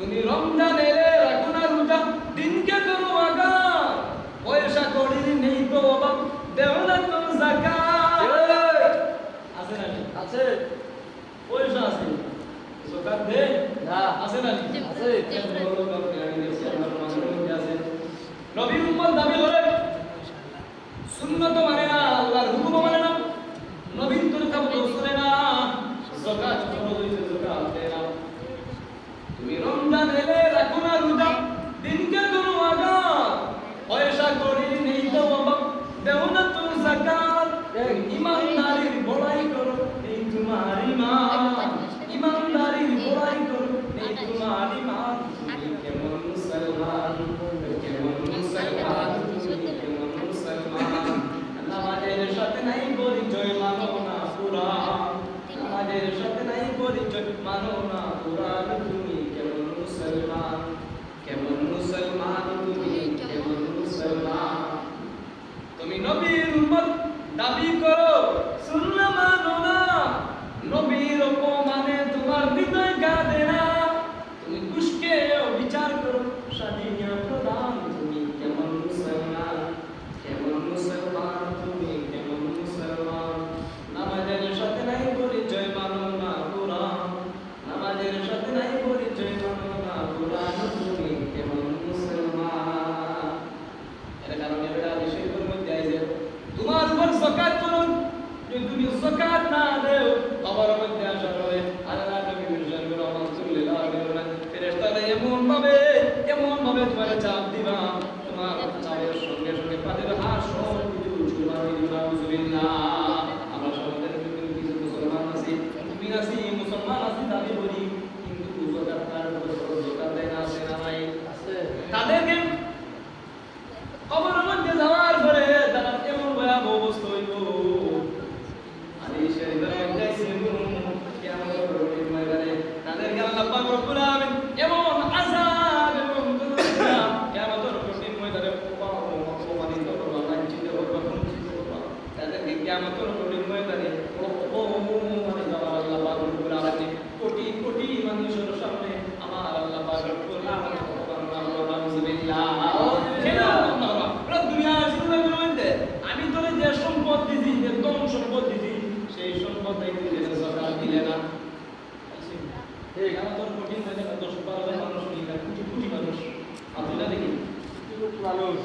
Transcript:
তুমি রমজান এলে রাখো না রোজা, দিনকে করো আগা, পয়সা কড়ির নেই তো অভাব, দেও না তো যাকাত। আছে না? আছে। পয়সা আছে, যাকাত দে না, আছে না? আছে। নবী উম্মত দাবি করে সুন্নত মানে না, আল্লাহর হুকুম মানে না, নবীর তরিকা মতো চলে না, যাকাত ফরজ হইছে, যাকাত দেয় না। তুমি রমজান এলে রাখো না রোজা, দিনকে করো আগা, পয়সা কড়ি নেই তো অভাব, দেও না তো যাকাত। ইমানদারির বড়াই করো এই তোমার ঈমান, ইমানদারির বড়াই করো এই তোমার ঈমান। তুমি কেমন মুসলমান, কেমন মুসলমান, তুমি কেমন মুসলমান। নামাজের সাথে নাই পরিচয়, মানো না কুরআন, নামাজের সাথে নাই পরিচয়, মানো না কুরআন। তুমি কেমন মুসলমান, কেমন মুসলমান, তুমি কেমন মুসলমান। তুমি নবীর উম্মত দাবি করো, সুন্নাহ মানো না, নবীর অপমানে তোমার হৃদয় কাঁদে না। তুমি ঘুষকে বিচার করো, স্বাধীনতা প্রদান। তুমি কেমন মুসলমান, কেমন মুসলমান, তুমি কেমন মুসলমান। নামাজের সাথে নাই পরিচয়, মানো না কুরআন, নামাজের সাথে নাই পরিচয়, মানো না কুরআন। তুমি কেমন মুসলমান। এর কারণে বেটা বিষয়ের মধ্যে আইছে তোমার উপর যাকাত করুন, যদি তুমি যাকাত না দেও আবার মধ্যে আসা হবে আল্লাহ নবী বলেন রাসূলুল্লাহ বলেন ফেরেশতারা এমন ভাবে তোমাকে চাপ দিবা, তোমার চাপের সঙ্গে সঙ্গে পাদের হাত সব কিছু সুবহানাল্লাহ নাউজুবিল্লাহ। আমরা সমাজের ভিতরে কিছু মুসলমান আছি, তুমি আছি, মুসলমান আছি দাবি করি, কিন্তু যাকাত তার উপর যাকাত দেয় না, আছে না নাই? আছে। তাদেরকে কবরের মধ্যে যাওয়ার পরে তারা কেমন ভয়াবহ অবস্থা হইব। হাদিস শরীফের মধ্যে আছে কিয়ামতের কঠিন ময়দানে তাদেরকে আল্লাহ পাক রব্বুল আলামিন এমন আযাব এবং দুর্দশা কিয়ামতের কঠিন ময়দানে অপমানিত করবে, লাঞ্ছিত করবে, বঞ্চিত করবে। তাদেরকে কিয়ামতের কঠিন ময়দানে অপমানিত যাওয়ার আল্লাহ পাক রব্বুল আলামিন কোটি কোটি মানুষের সামনে আমার আল্লাহ পাক রব্বুল আলামিন নাউজুবিল্লাহ। আমি তোরে যে সম্পদ দিছি, যে ধন সম্পদ দিছি, সেই সম্পদ যাকাত দিলে না, ঠিক আমার তোর কঠিন 10-12 মানুষ, কোটি কোটি মানুষ, আপনি না দেখি মানুষ